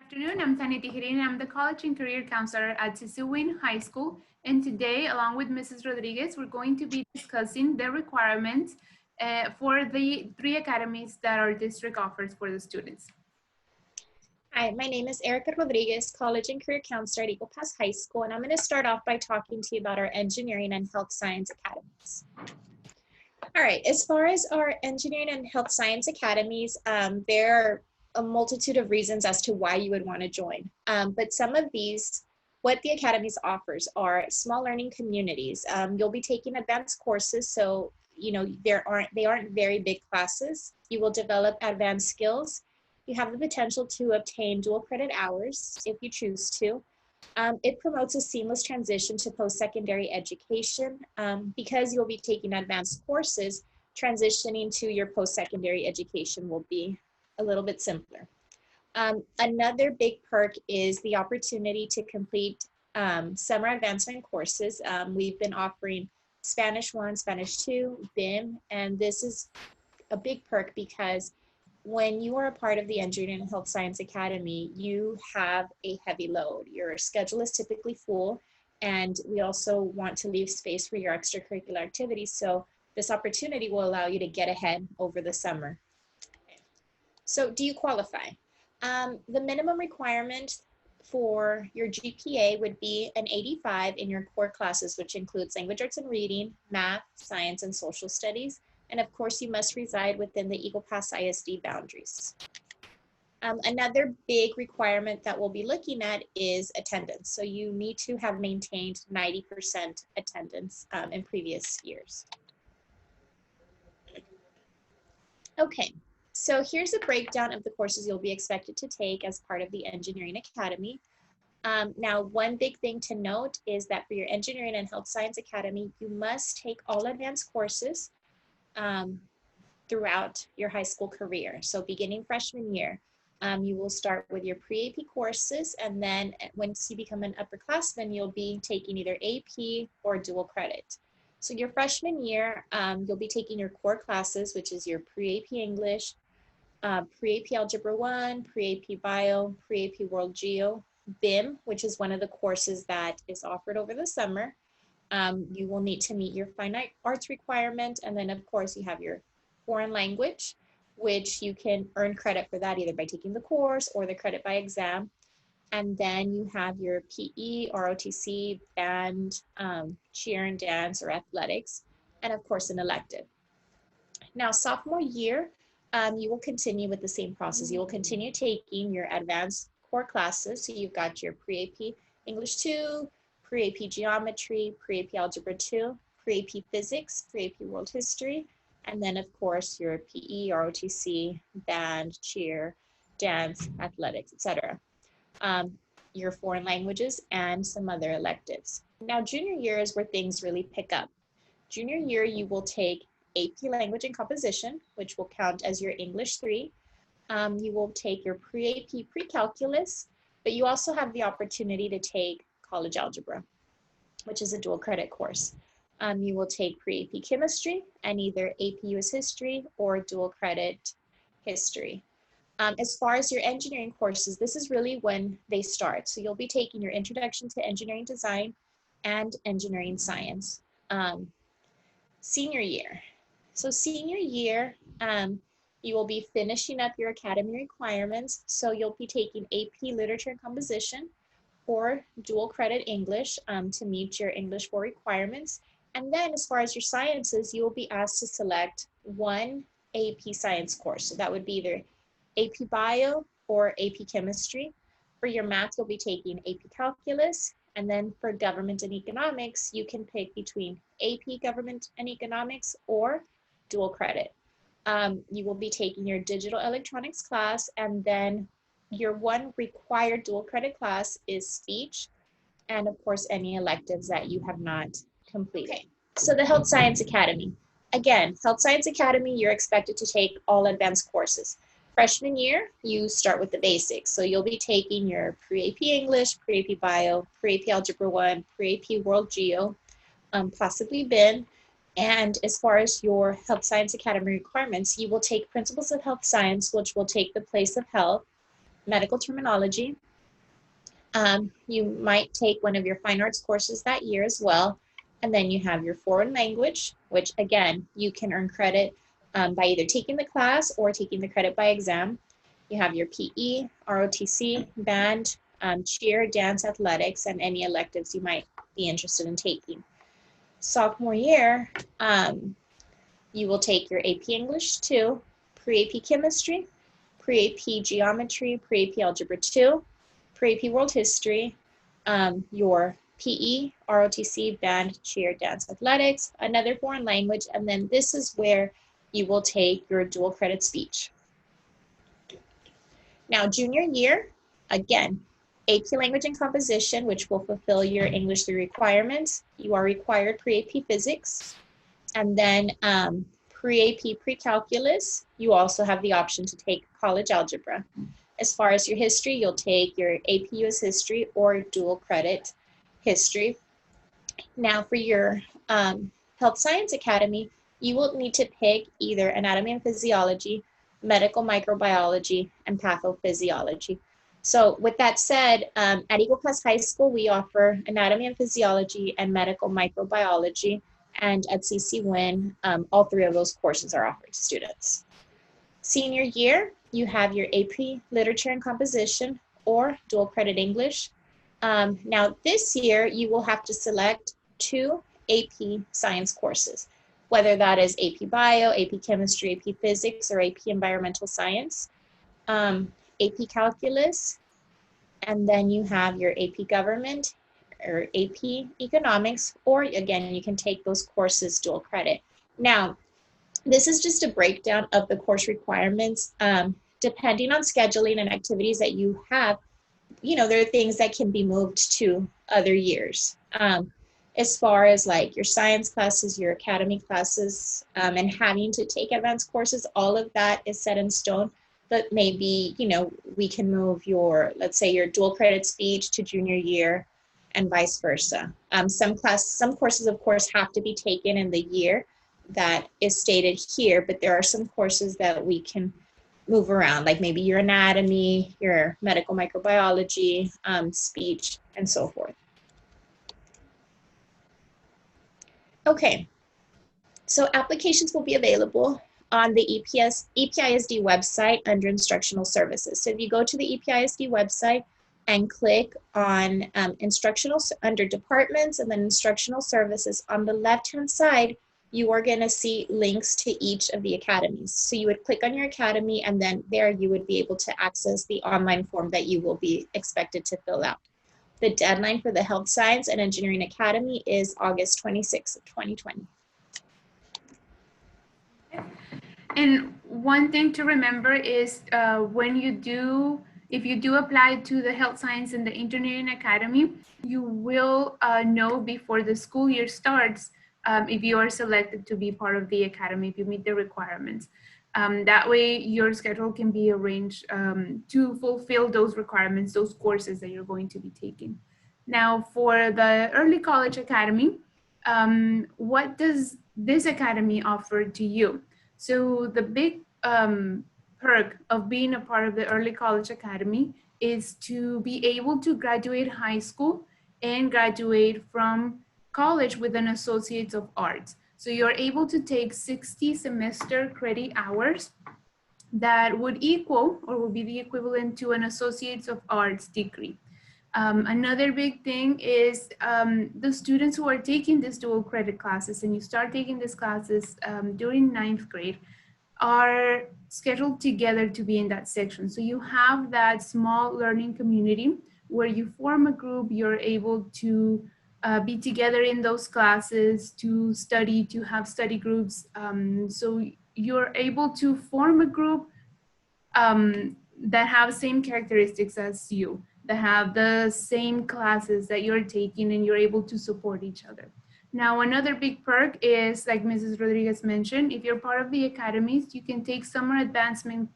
Afternoon, I'm Tanya Tihirin. I'm the College and Career Counselor at Sisuwin High School. And today, along with Mrs. Rodriguez, we're going to be discussing the requirements for the 3 academies that our district offers for the students. Hi, my name is Erica Rodriguez, College and Career Counselor at Eagle Pass High School, and I'm going to start off by talking to you about our Engineering and Health Science Academies. All right, as far as our Engineering and Health Science Academies, there are a multitude of reasons as to why you would want to join. But some of these, what the academies offers are small learning communities. You'll be taking advanced courses, so they aren't very big classes. You will develop advanced skills. You have the potential to obtain dual credit hours if you choose to. It promotes a seamless transition to post-secondary education because you'll be taking advanced courses. Transitioning to your post-secondary education will be a little bit simpler. Another big perk is the opportunity to complete summer advancement courses. We've been offering Spanish 1, Spanish 2, BIM, and this is a big perk because when you are a part of the Engineering and Health Science Academy, you have a heavy load. Your schedule is typically full, and we also want to leave space for your extracurricular activities. So this opportunity will allow you to get ahead over the summer. So do you qualify? The minimum requirement for your GPA would be an 85 in your core classes, which includes language arts and reading, math, science, and social studies. And of course, you must reside within the Eagle Pass ISD boundaries. Another big requirement that we'll be looking at is attendance. So you need to have maintained 90% attendance in previous years. Okay, so here's a breakdown of the courses you'll be expected to take as part of the Engineering Academy. Now, one big thing to note is that for your Engineering and Health Science Academy, you must take all advanced courses throughout your high school career. So beginning freshman year, you will start with your pre-AP courses, and then once you become an upperclassman, you'll be taking either AP or dual credit. So your freshman year, you'll be taking your core classes, which is your pre-AP English, pre-AP Algebra 1, pre-AP Bio, pre-AP World Geo, BIM, which is one of the courses that is offered over the summer. You will need to meet your fine arts requirement, and then of course you have your foreign language, which you can earn credit for that either by taking the course or the credit by exam. And then you have your PE, ROTC, band, cheer and dance or athletics, and of course an elective. Now sophomore year, you will continue with the same process. You will continue taking your advanced core classes. So you've got your pre-AP English 2, pre-AP Geometry, pre-AP Algebra 2, pre-AP Physics, pre-AP World History, and then of course your PE, ROTC, band, cheer, dance, athletics, etc. Your foreign languages and some other electives. Now junior year is where things really pick up. Junior year you will take AP Language and Composition, which will count as your English 3. You will take your pre-AP Pre-Calculus, but you also have the opportunity to take College Algebra, which is a dual credit course. You will take pre-AP Chemistry and either AP US History or dual credit History. As far as your engineering courses, this is really when they start. So you'll be taking your Introduction to Engineering Design and Engineering Science. Senior year. So senior year, you will be finishing up your academy requirements. So you'll be taking AP Literature and Composition or dual credit English to meet your English 4 requirements. And then as far as your sciences, you will be asked to select one AP science course. So that would be either AP Bio or AP Chemistry. For your math, you'll be taking AP Calculus. And then for Government and Economics, you can pick between AP Government and Economics or dual credit. You will be taking your Digital Electronics class, and then your one required dual credit class is speech, and of course any electives that you have not completed. Okay. So the Health Science Academy. Again, Health Science Academy, you're expected to take all advanced courses. Freshman year, you start with the basics. So you'll be taking your pre-AP English, pre-AP Bio, pre-AP Algebra 1, pre-AP World Geo, possibly BIN. And as far as your Health Science Academy requirements, you will take Principles of Health Science, which will take the place of health. medical terminology. You might take one of your fine arts courses that year as well. And then you have your foreign language, which again, you can earn credit by either taking the class or taking the credit by exam. You have your PE, ROTC, band, cheer, dance, athletics, and any electives you might be interested in taking. Sophomore year, you will take your AP English 2, pre-AP Chemistry, pre-AP Geometry, pre-AP Algebra 2, pre-AP World History, your PE, ROTC, band, cheer, dance, athletics, another foreign language, and then this is where you will take your dual credit speech. Now, junior year, again, AP Language and Composition, which will fulfill your English 3 requirements. You are required pre-AP Physics, and then pre-AP Pre-Calculus, you also have the option to take college algebra. As far as your history, you'll take your AP US History or dual credit history. Now for your Health Science Academy, you will need to pick either Anatomy and Physiology, Medical Microbiology, and Pathophysiology. So with that said, at Eagle Pass High School, we offer Anatomy and Physiology and Medical Microbiology. And at CC Win, all 3 of those courses are offered to students. Senior year, you have your AP Literature and Composition or dual credit English. Now this year, you will have to select 2 AP Science courses, whether that is AP Bio, AP Chemistry, AP Physics, or AP Environmental Science, AP Calculus, and then you have your AP Government or AP Economics, or again, you can take those courses dual credit. Now, this is just a breakdown of the course requirements. Depending on scheduling and activities that you have, you know, there are things that can be moved to other years. As far as like your science classes, your academy classes, and having to take advanced courses, all of that is set in stone. But maybe, you know, we can move your, let's say your dual credit speech to junior year and vice versa. Some courses, of course, have to be taken in the year that is stated here, but there are some courses that we can move around, like maybe your anatomy, your medical microbiology, speech, and so forth. Okay, so applications will be available on the EPISD website under instructional services. So if you go to the EPISD website and click on instructional under departments and then instructional services, on the left-hand side, you are going to see links to each of the academies. So you would click on your academy, and then there you would be able to access the online form that you will be expected to fill out. The deadline for the Health Science and Engineering Academy is August 26th of 2020. And one thing to remember is if you do apply to the Health Science and the Engineering Academy, you will know before the school year starts if you are selected to be part of the academy, if you meet the requirements. That way your schedule can be arranged to fulfill those requirements, those courses that you're going to be taking. Now for the Early College Academy, what does this academy offer to you? So the big perk of being a part of the Early College Academy is to be able to graduate high school and graduate from college with an Associates of Arts. So you're able to take 60 semester credit hours that would equal or will be the equivalent to an Associates of Arts degree. Another big thing is the students who are taking these dual credit classes, and you start taking these classes during 9th grade, are scheduled together to be in that section. So you have that small learning community where you form a group, you're able to be together in those classes, to study, to have study groups. So you're able to form a group that have same characteristics as you, that have the same classes that you're taking, and you're able to support each other. Now, another big perk is, like Mrs. Rodriguez mentioned, if you're part of the academies, you can take summer advancement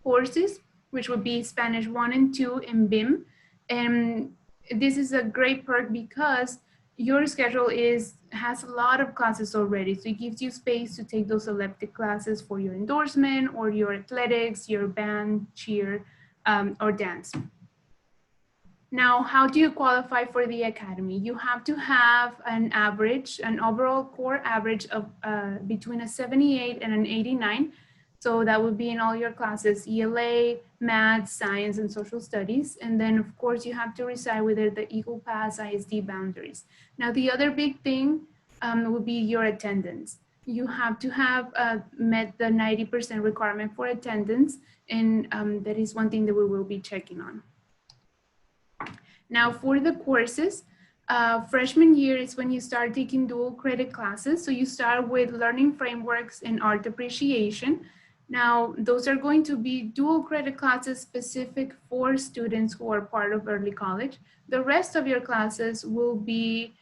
courses, which would be Spanish 1 and 2 in BIM. And this is a great perk because your schedule has a lot of classes already. So it gives you space to take those elective classes for your endorsement or your athletics, your band, cheer, or dance. Now, how do you qualify for the academy? You have to have an average, an overall core average of between a 78 and an 89. So that would be in all your classes, ELA, math, science, and social studies. And then of course you have to reside within the Eagle Pass ISD boundaries. Now the other big thing would be your attendance. You have to have met the 90% requirement for attendance. And that is one thing that we will be checking on. Now for the courses, freshman year is when you start taking dual credit classes. So you start with learning frameworks and art appreciation. Now those are going to be dual credit classes specific for students who are part of early college. The rest of your classes will be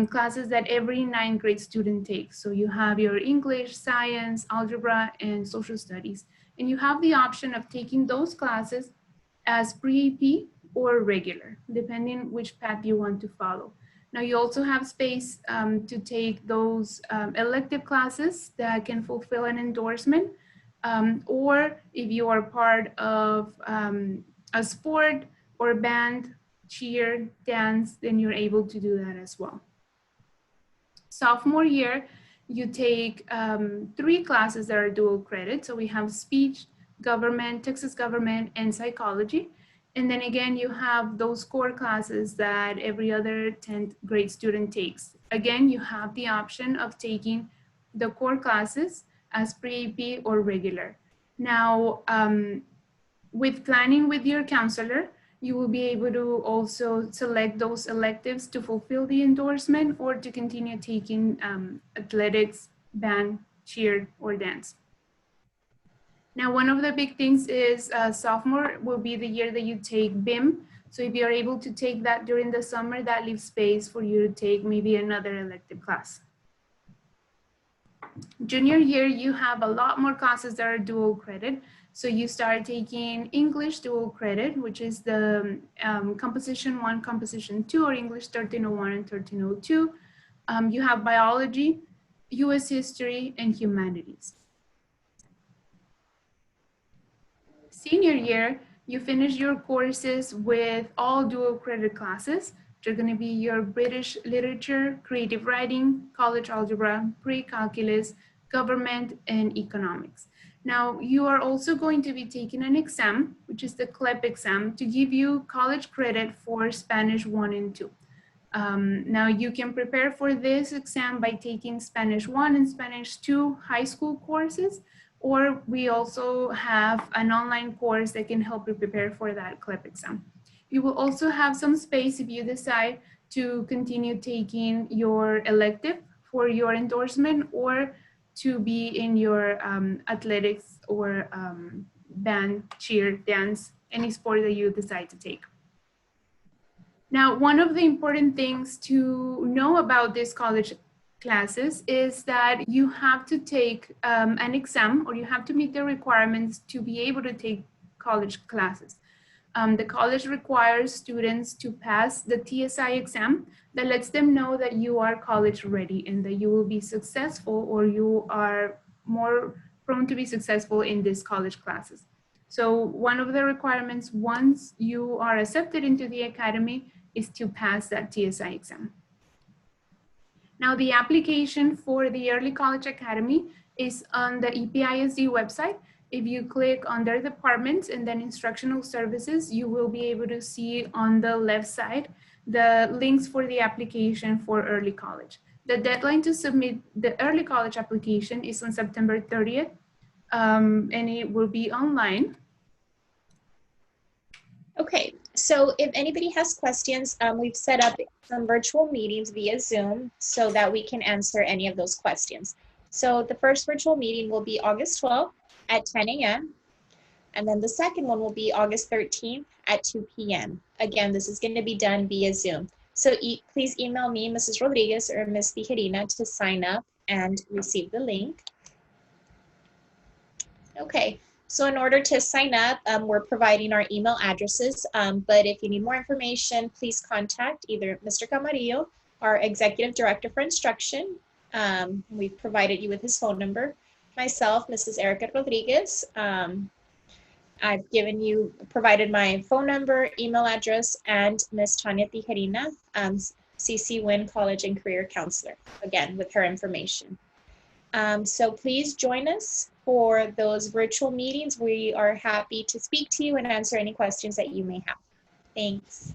classes that every 9th grade student takes. So you have your English, science, algebra, and social studies. And you have the option of taking those classes as pre-AP or regular, depending which path you want to follow. Now you also have space to take those elective classes that can fulfill an endorsement, or if you are part of a sport or band, cheer, dance, then you're able to do that as well. Sophomore year, you take 3 classes that are dual credit. So we have speech, government, Texas government, and psychology. And then again, you have those core classes that every other 10th grade student takes. Again, you have the option of taking the core classes as pre-AP or regular. Now, with planning with your counselor, you will be able to also select those electives to fulfill the endorsement or to continue taking athletics, band, cheer, or dance. Now, one of the big things is sophomore will be the year that you take BIM. So if you're able to take that during the summer, that leaves space for you to take maybe another elective class. Junior year, you have a lot more classes that are dual credit. So you start taking English dual credit, which is the Composition 1, Composition 2, or English 1301 and 1302. You have biology, US history, and humanities. Senior year, you finish your courses with all dual credit classes, which are going to be your British literature, creative writing, college algebra, pre-calculus, government, and economics. Now, you are also going to be taking an exam, which is the CLEP exam, to give you college credit for Spanish 1 and 2. Now, you can prepare for this exam by taking Spanish 1 and Spanish 2 high school courses, or we also have an online course that can help you prepare for that CLEP exam. You will also have some space if you decide to continue taking your elective for your endorsement or to be in your athletics or band, cheer, dance, any sport that you decide to take. Now, one of the important things to know about these college classes is that you have to take an exam, or you have to meet the requirements to be able to take college classes. The college requires students to pass the TSI exam that lets them know that you are college ready and that you will be successful, or you are more prone to be successful in these college classes. So one of the requirements once you are accepted into the academy is to pass that TSI exam. Now the application for the Early College Academy is on the EPISD website. If you click under departments and then instructional services, you will be able to see on the left side the links for the application for early college. The deadline to submit the early college application is on September 30th, and it will be online. Okay, so if anybody has questions, we've set up some virtual meetings via Zoom so that we can answer any of those questions. So the first virtual meeting will be August 12th at 10 a.m. And then the second one will be August 13th at 2 p.m. Again, this is going to be done via Zoom. So please email me, Mrs. Rodriguez or Ms. Tijerina, to sign up and receive the link. Okay, so in order to sign up, we're providing our email addresses, but if you need more information, please contact either Mr. Camarillo, our Executive Director for Instruction. We've provided you with his phone number, myself, Mrs. Erica Rodriguez, I've provided my phone number, email address, and Ms. Tanya Tijerina, CC Wynn College and Career Counselor, again, with her information. So please join us for those virtual meetings. We are happy to speak to you and answer any questions that you may have. Thanks.